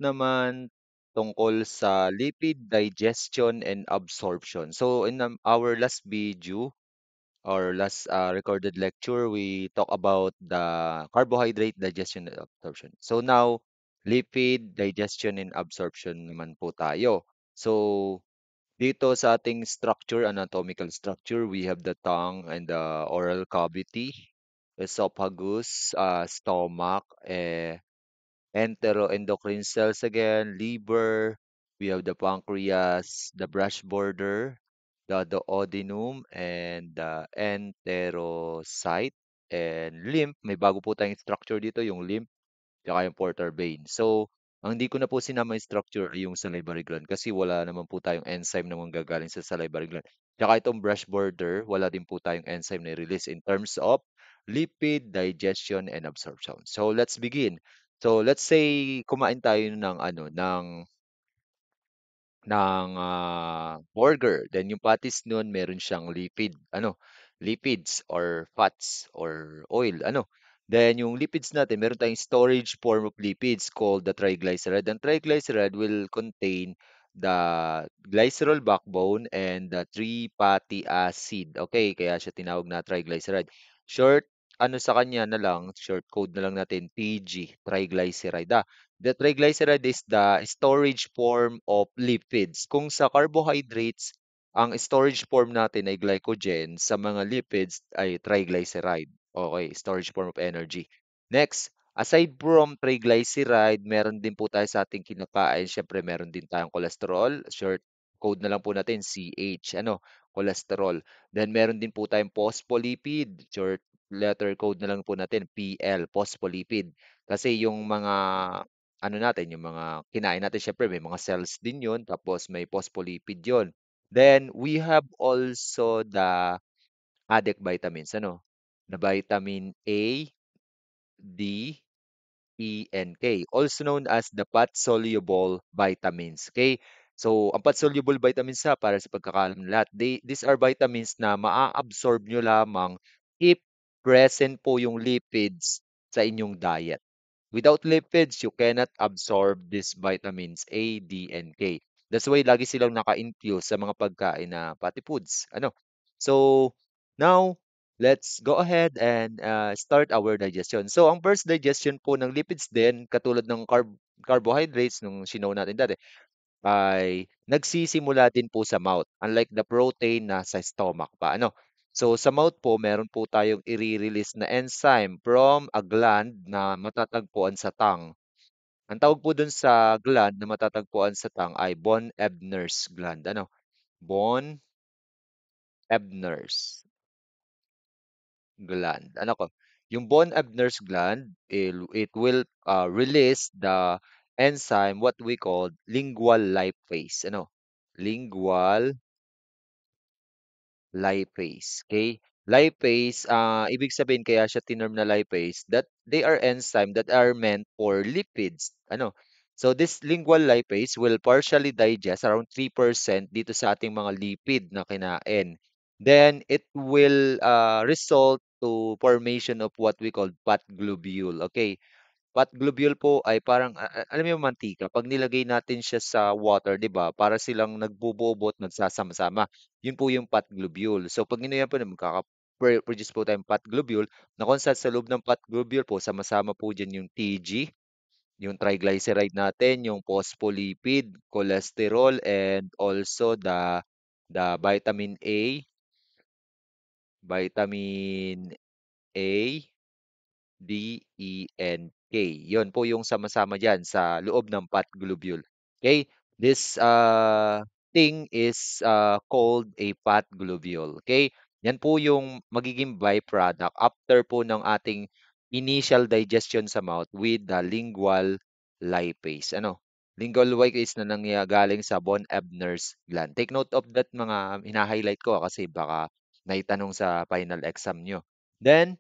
naman tungkol sa lipid digestion and absorption. So in our last video or last recorded lecture, we talk about the carbohydrate digestion and absorption. So now, lipid digestion and absorption naman po tayo. So dito sa ating structure, anatomical structure, we have the tongue and the oral cavity, esophagus, stomach, enteroendocrine cells again, liver, we have the pancreas, the brush border, the duodenum, and the enterocyte, and lymph. May bago po tayong structure dito, yung lymph, tsaka yung portal vein. So, ang hindi ko na po sinama yung structure ay yung salivary gland kasi wala naman po tayong enzyme na manggagaling sa salivary gland. Tsaka itong brush border, wala din po tayong enzyme na release in terms of lipid digestion and absorption. So, let's begin. So, let's say kumain tayo ng ano, burger. Then yung patties nun meron siyang lipids or fats or oil, ano. Then yung lipids natin, meron tayong storage form of lipids called the triglyceride. And triglyceride will contain the glycerol backbone and the three fatty acid. Okay, kaya siya tinawag na triglyceride. Short ano sa kanya na lang, short code na lang natin TG, triglyceride. The triglyceride is the storage form of lipids. Kung sa carbohydrates, ang storage form natin ay glycogen, sa mga lipids ay triglyceride. Okay, storage form of energy. Next, aside from triglyceride, meron din po tayo sa ating kinakain. Siyempre, meron din tayong cholesterol. Short code na lang po natin CH, cholesterol. Then meron din po tayong phospholipid. Short letter code na lang po natin PL, phospholipid. Kasi yung mga ano natin, yung mga kinain natin, syempre may mga cells din yun, tapos may phospholipid yun. Then, we have also the ADEC vitamins, the vitamin A, D, E, and K, also known as the fat-soluble vitamins. Okay? So, ang fat-soluble vitamins para sa pagkakalam ng lahat, these are vitamins na maa-absorb nyo lamang if present po yung lipids sa inyong diet. Without lipids, you cannot absorb these vitamins A, D, and K. That's why lagi silang naka-infuse sa mga pagkain na fatty foods. So, now, let's go ahead and start our digestion. So, ang first digestion po ng lipids din, katulad ng carbohydrates nung sinaw natin dati, ay nagsisimula din po sa mouth, unlike the protein na sa stomach pa, So, sa mouth po, meron po tayong i-release na enzyme from a gland na matatagpuan sa tongue. Ang tawag po dun sa gland na matatagpuan sa tongue ay von Ebner's gland. Von Ebner's gland. Yung von Ebner's gland, it will release the enzyme what we call lingual lipase. Lingual lipase. Okay? Lipase, ibig sabihin kaya siya tinorm na lipase that they are enzyme that are meant for lipids. So this lingual lipase will partially digest around 3% dito sa ating mga lipid na kinain. Then it will result to formation of what we call fat globule. Okay? Fat globule po ay parang alam mo yung mantika, 'pag nilagay natin siya sa water, 'di ba, para silang nagbubuo at nagsasama-sama. Yun po yung fat globule. So 'pag ginayan po produce po tayong fat globule na kung saan sa loob ng fat globule po sama-sama po diyan yung TG, yung triglyceride natin, yung phospholipid, cholesterol, and also the vitamin A, D, E, and K. Yun po yung sama-sama diyan sa loob ng fat globule. Okay? This thing is called a fat globule. Okay? Yan po yung magiging byproduct after po ng ating initial digestion sa mouth with the lingual lipase. Lingual lipase na nangyagaling sa von Ebner's gland. Take note of that mga hina-highlight ko kasi baka naitanong sa final exam nyo. Then,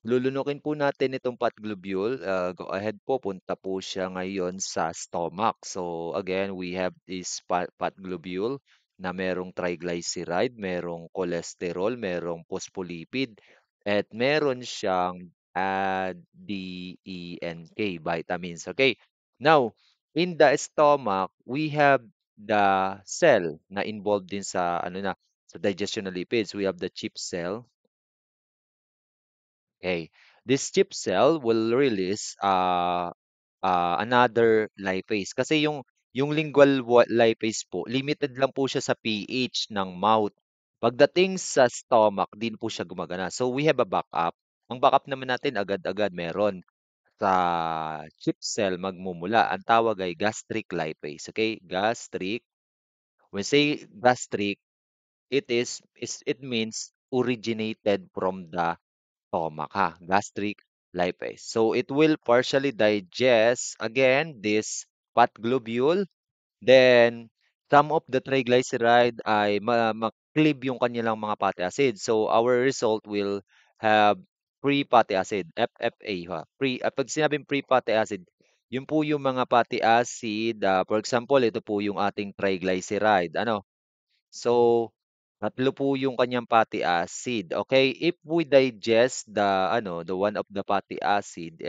lulunukin po natin itong fat globule. Go ahead po, punta po siya ngayon sa stomach. So again, we have this fat globule na merong triglyceride, merong cholesterol, merong phospholipid, at meron siyang D, E, and K vitamins. Okay. Now, In the stomach, we have the cell na involved din sa ano na sa digestion ng lipids. We have the chip cell. Okay. This chip cell will release another lipase. Kasi yung lipase po, limited lang po siya sa pH ng mouth. Pagdating sa stomach, din po siya gumagana. So we have a backup. Ang backup naman natin agad-agad meron sa chip cell magmumula. Ang tawag ay gastric lipase. Okay? Gastric. When say gastric, it means originated from the stomach, ha? Gastric lipase. So it will partially digest again this fat globule. Then some of the triglyceride ay ma-cleave yung kanilang mga fatty acid. So our result will have free fatty acid, FFA, ha. Pag sinabing free fatty acid, yun po yung mga fatty acid, for example, ito po yung ating triglyceride, ano? So, tatlo po yung kanyang fatty acid. Okay? If we digest the one of the fatty acid,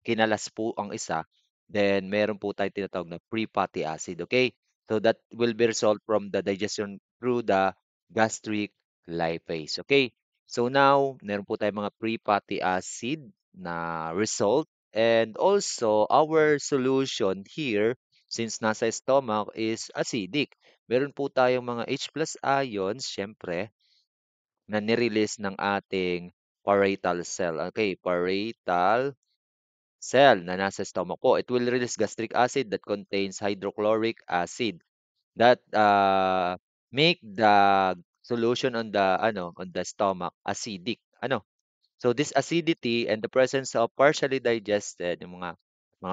kinalas po ang isa, then meron po tayong tinatawag na free fatty acid. Okay? So that will be resolved from the digestion through the gastric lipase. Okay? So now, meron po tayong mga free fatty acid na result. And also, our solution here, since nasa stomach, is acidic. Meron po tayong mga H plus ions, syempre, na nirelease ng ating parietal cell. Okay, parietal cell na nasa stomach po. It will release gastric acid that contains hydrochloric acid that make the solution on the stomach acidic. Ano? So this acidity and the presence of partially digested, yung mga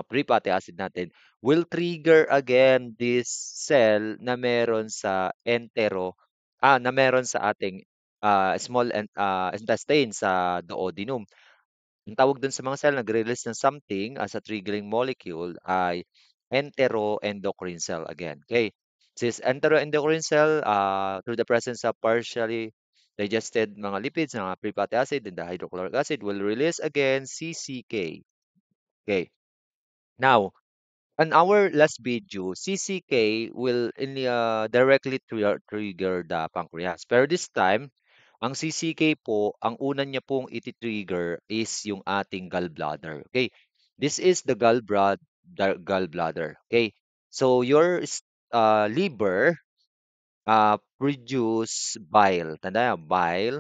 free fatty acid natin, will trigger again this cell na meron sa na meron sa ating intestine sa duodenum. Ang tawag dun sa mga cell nagre-release ng something as a triggering molecule ay enteroendocrine cell again. Okay. This enteroendocrine cell, through the presence of partially digested mga lipids, mga free fatty acid, and the hydrochloric acid will release again CCK. Okay. Now, on our last video, CCK will directly trigger the pancreas. Pero this time, ang CCK po, ang una niya pong iti-trigger is yung ating gallbladder. Okay? This is the gallbladder. Okay? So your liver produce bile. Tanda niyo, bile.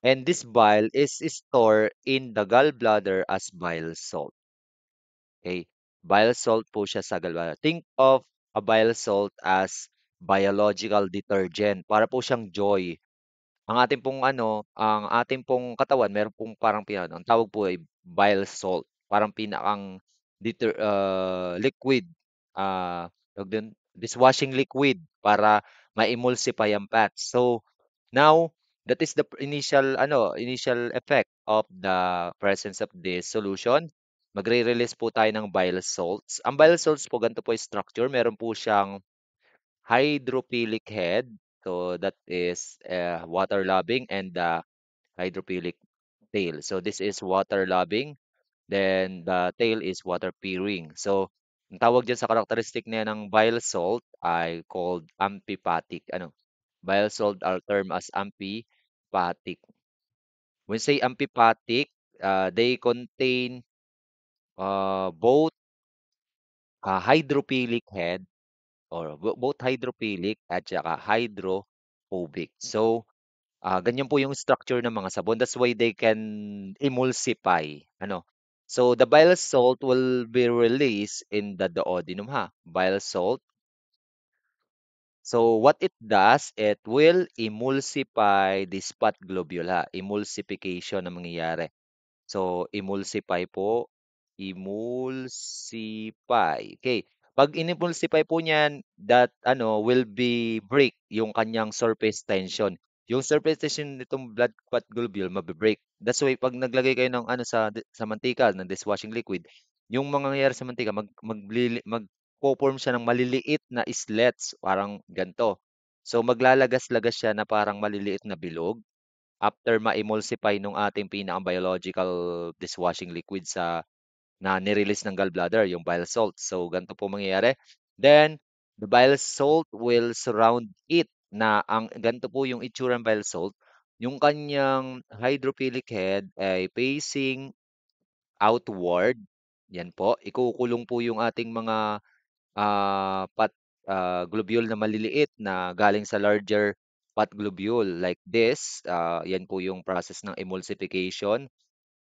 And this bile is stored in the gallbladder as bile salt. Okay? Bile salt po siya sa gallbladder. Think of a bile salt as biological detergent. Para po siyang joy. Ang ating pong katawan meron pong parang ang tawag po ay bile salt. Parang pinakang liquid, tawag dun, dishwashing liquid para ma-emulsify ang fats. So now that is the initial effect of the presence of this solution. Magre-release po tayo ng bile salts. Ang bile salts po ganito po yung structure. Meron po siyang hydrophilic head. So that is water loving and the hydrophilic tail. So this is water loving, then the tail is water peering. So ang tawag diyan sa characteristic niya ng bile salt ay called amphipathic. Bile salt are termed as amphipathic. When say amphipathic, they contain both hydrophilic head or both hydrophilic at saka hydrophobic. So, ganyan po yung structure ng mga sabon. That's why they can emulsify. So, the bile salt will be released in the duodenum, ha? Bile salt. So, what it does, it will emulsify the spot globule, ha? Emulsification ang mangyayari. So, emulsify po. Emulsify. Okay. Pag in-emulsify po niyan, that will be break yung kanyang surface tension. Yung surface tension nitong blood clot globule mabe-break. That's why pag naglagay kayo ng sa mantika, ng dishwashing liquid, yung mga nangyayari sa mantika magpo-form siya ng maliliit na islets, parang ganto. So maglalagas-lagas siya na parang maliliit na bilog after ma-emulsify nung ating pinaka-biological dishwashing liquid sa na nirelease ng gallbladder, yung bile salt. So, ganito po mangyayari. Then, the bile salt will surround it na ang ganito po yung itsura ng bile salt. Yung kanyang hydrophilic head ay facing outward. Yan po. Ikukulong po yung ating mga globule na maliliit na galing sa larger fat globule like this. Yan po yung process ng emulsification.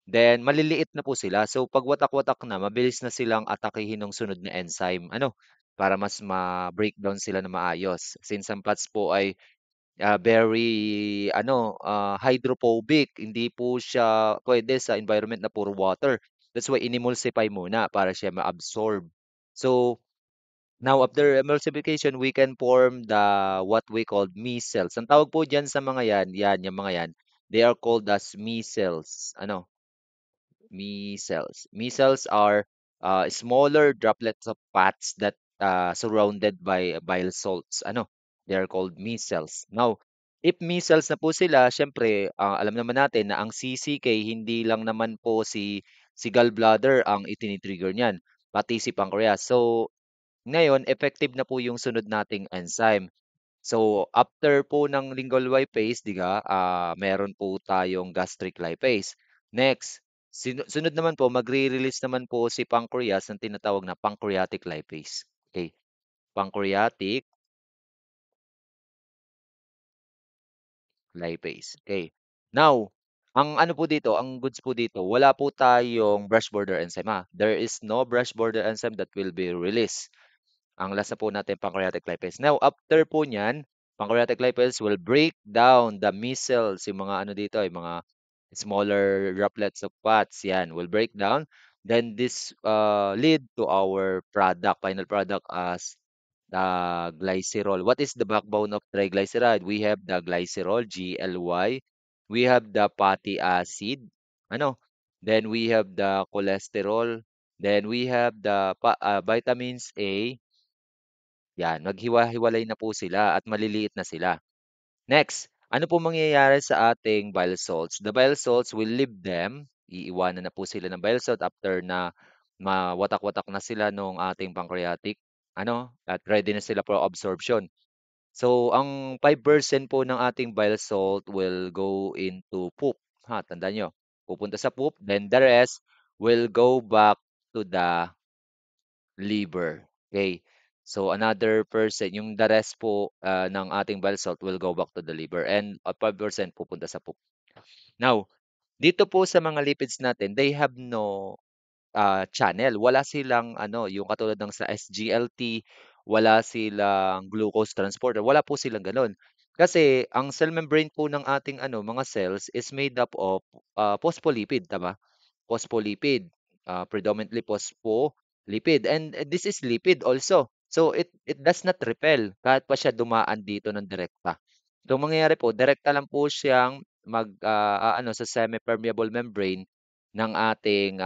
Then maliliit na po sila. So pag watak-watak na, mabilis na silang atakihin ng sunod na enzyme. Ano? Para mas ma-breakdown sila na maayos. Since ang fats po ay very hydrophobic, hindi po siya pwede sa environment na puro water. That's why inimulsify muna para siya ma-absorb. So now, after emulsification, we can form the what we call micelles. Ang tawag po diyan sa mga yan, yung mga yan, they are called as micelles. Ano? Micelles. Micelles are smaller droplets of fats that surrounded by bile salts. Ano? They are called micelles. Now, if micelles na po sila, syempre, alam naman natin na ang CCK, hindi lang naman po si gallbladder ang itinitrigger niyan, pati si pancreas. So, ngayon, effective na po yung sunod nating enzyme. So, after po ng lingual lipase, di ba, meron po tayong gastric lipase. Next, sunod naman po, magre-release naman po si pancreas ng tinatawag na pancreatic lipase. Okay, pancreatic lipase. Okay. Now, ang ano po dito, ang goods po dito, wala po tayong brush border enzyme. There is no brush border enzyme that will be released. Ang lasa po natin pancreatic lipase. Now, after po niyan, pancreatic lipase will break down the micelles, yung mga ano dito, yung mga smaller droplets of fats, yan, will break down. Then this lead to our product, final product as the glycerol. What is the backbone of triglyceride? We have the glycerol, GLY. We have the fatty acid. Ano? Then we have the cholesterol. Then we have the vitamins A. Yan, maghiwa-hiwalay na po sila at maliliit na sila. Next, ano po mangyayari sa ating bile salts? The bile salts will leave them. Iiwanan na po sila ng bile salt after na mawatak-watak na sila nung ating pancreatic. At ready na sila for absorption. So, ang 5% po ng ating bile salt will go into poop. Tandaan nyo. Pupunta sa poop. Then the rest will go back to the liver. Okay. So another percent, yung the rest po ng ating bile salt will go back to the liver and 5% pupunta sa poop. Now, dito po sa mga lipids natin, they have no channel. Wala silang yung katulad ng sa SGLT, wala silang glucose transporter, wala po silang ganun. Kasi ang cell membrane po ng ating mga cells is made up of phospholipid, tama? Phospholipid, predominantly phospholipid. And this is lipid also. So it does not repel kahit pa siya dumaan dito ng direkta. So mangyayari po, direkta lang po siyang sa semi-permeable membrane ng ating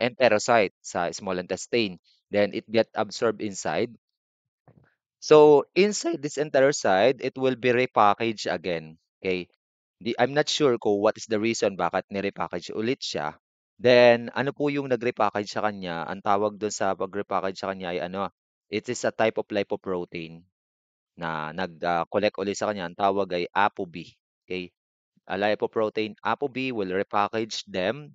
enterocyte sa small intestine. Then it get absorbed inside. So inside this enterocyte, it will be repackaged again. Okay? I'm not sure kung what is the reason bakit ni-repackage ulit siya. Then, ano po yung nag-repackage sa kanya? Ang tawag doon sa pag-repackage sa kanya ay it is a type of lipoprotein na nag-collect ulit sa kanya. Ang tawag ay ApoB. Okay? A lipoprotein ApoB will repackage them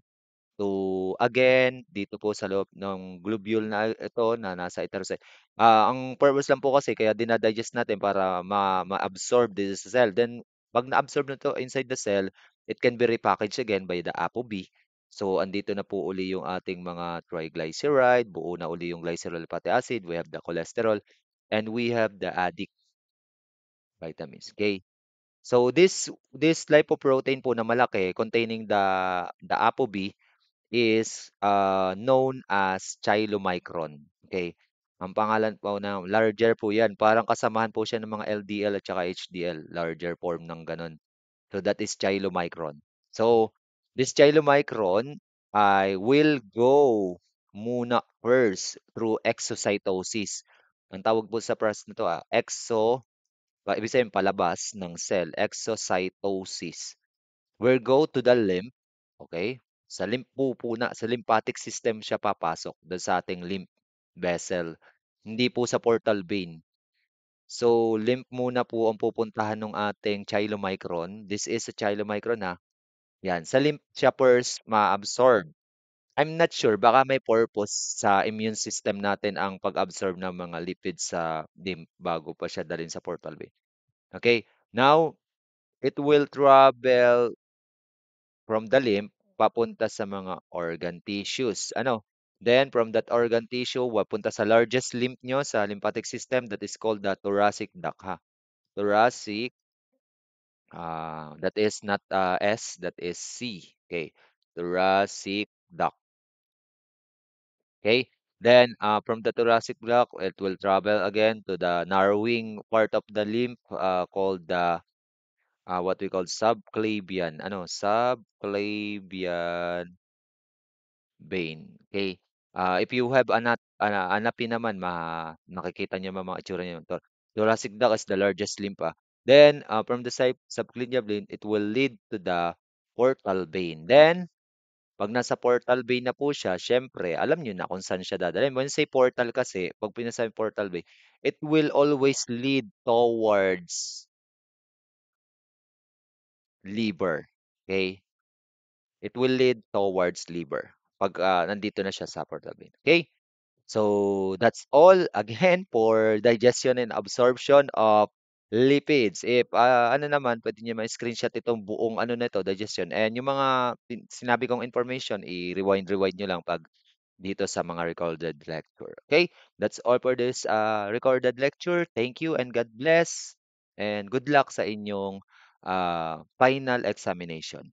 to again, dito po sa loob ng globule na ito na nasa enterocyte. Ang purpose lang po kasi kaya dina-digest natin para ma-absorb this sa cell. Then, pag na-absorb na to inside the cell, it can be repackaged again by the ApoB. So, andito na po uli yung ating mga triglyceride, buo na uli yung glycerol fatty acid, we have the cholesterol, and we have the addict vitamins. Okay? So, this lipoprotein po na malaki containing the ApoB is known as chylomicron. Okay. Ang pangalan po na larger po yan. Parang kasamahan po siya ng mga LDL at saka HDL. Larger form ng ganun. So that is chylomicron. So this chylomicron I will go muna first through exocytosis. Ang tawag po sa process na to ibig sabihin palabas ng cell, exocytosis. We'll go to the lymph, okay? sa lymphatic system siya papasok doon sa ating lymph vessel, hindi po sa portal vein. So, lymph muna po ang pupuntahan ng ating chylomicron. This is a chylomicron ha. Yan, sa lymph siya first ma-absorb. I'm not sure, baka may purpose sa immune system natin ang pag-absorb ng mga lipids sa lymph bago pa siya dalhin sa portal vein. Okay, now it will travel from the lymph papunta sa mga organ tissues. Ano? Then from that organ tissue, papunta sa largest lymph nyo sa lymphatic system that is called the thoracic duct ha. Thoracic, that is not S, that is C. Okay. Thoracic duct. Okay. Then from the thoracic duct, it will travel again to the narrowing part of the lymph called the what we call subclavian. Ano? Subclavian vein. Okay. If you have hanapin naman, makikita niyo mga itsura niyo. Thoracic duct is the largest lymph. Then, from the subclavian vein, it will lead to the portal vein. Then, pag nasa portal vein na po siya, syempre, alam niyo na kung saan siya dadalhin. When say portal kasi, pag pinasabi portal vein, it will always lead towards liver. Okay? It will lead towards liver pag nandito na siya sa portal vein. Okay? So that's all again for digestion and absorption of lipids. If ano naman, pwede niyo ma-screenshot itong buong ano na ito, digestion. And yung mga sinabi kong information, i-rewind nyo lang pag dito sa mga recorded lecture. Okay? That's all for this recorded lecture. Thank you and God bless. And good luck sa inyong final examination.